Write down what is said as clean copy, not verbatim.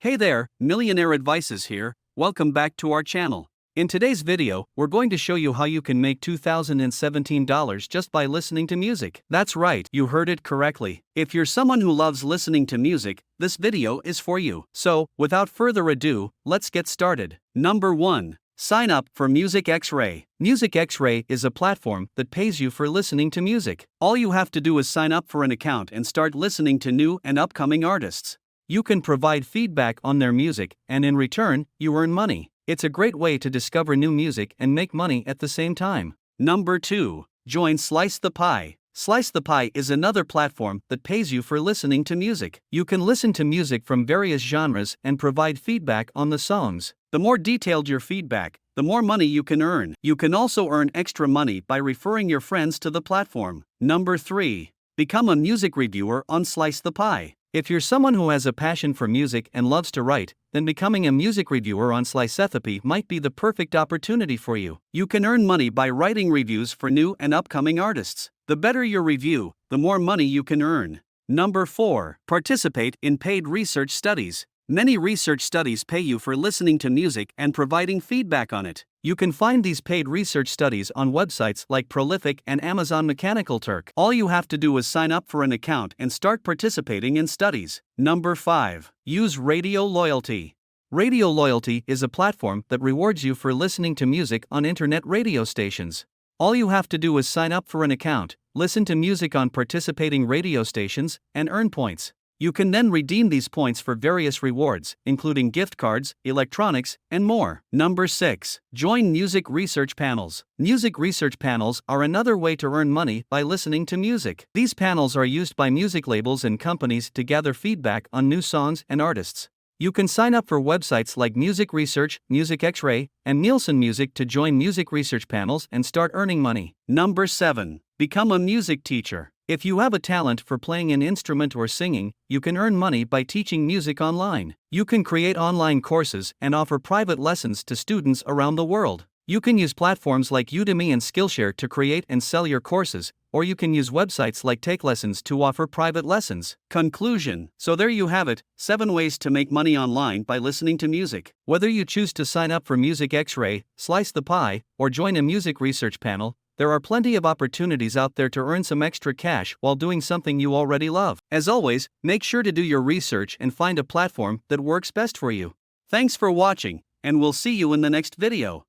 Hey there, Millionaire Advices here. Welcome back to our channel. In today's video, we're going to show you how you can make $2017 just by listening to music. That's right, you heard it correctly. If you're someone who loves listening to music, this video is for you. So, without further ado, let's get started. Number 1. Sign up for Music Xray. Music Xray is a platform that pays you for listening to music. All you have to do is sign up for an account and start listening to new and upcoming artists. You can provide feedback on their music, and in return, you earn money. It's a great way to discover new music and make money at the same time. Number 2. Join Slice the Pie. Slice the Pie is another platform that pays you for listening to music. You can listen to music from various genres and provide feedback on the songs. The more detailed your feedback, the more money you can earn. You can also earn extra money by referring your friends to the platform. Number 3. Become a music reviewer on Slice the Pie. If you're someone who has a passion for music and loves to write, then becoming a music reviewer on Sliceethapy might be the perfect opportunity for you. You can earn money by writing reviews for new and upcoming artists. The better your review, the more money you can earn. Number 4. Participate in paid research studies. Many research studies pay you for listening to music and providing feedback on it. You can find these paid research studies on websites like Prolific and Amazon Mechanical Turk. All you have to do is sign up for an account and start participating in studies. Number 5. Use Radio Loyalty. Radio Loyalty is a platform that rewards you for listening to music on internet radio stations. All you have to do is sign up for an account, listen to music on participating radio stations, and earn points. You can then redeem these points for various rewards, including gift cards, electronics, and more. Number 6. Join music research panels. Music research panels are another way to earn money by listening to music. These panels are used by music labels and companies to gather feedback on new songs and artists. You can sign up for websites like Music Research, Music Xray, and Nielsen Music to join music research panels and start earning money. Number 7. Become a music teacher. If you have a talent for playing an instrument or singing, you can earn money by teaching music online. You can create online courses and offer private lessons to students around the world. You can use platforms like Udemy and Skillshare to create and sell your courses, or you can use websites like Take Lessons to offer private lessons. Conclusion. So there you have it, 7 ways to make money online by listening to music. Whether you choose to sign up for Music Xray, Slice the Pie, or join a music research panel, there are plenty of opportunities out there to earn some extra cash while doing something you already love. As always, make sure to do your research and find a platform that works best for you. Thanks for watching, and we'll see you in the next video.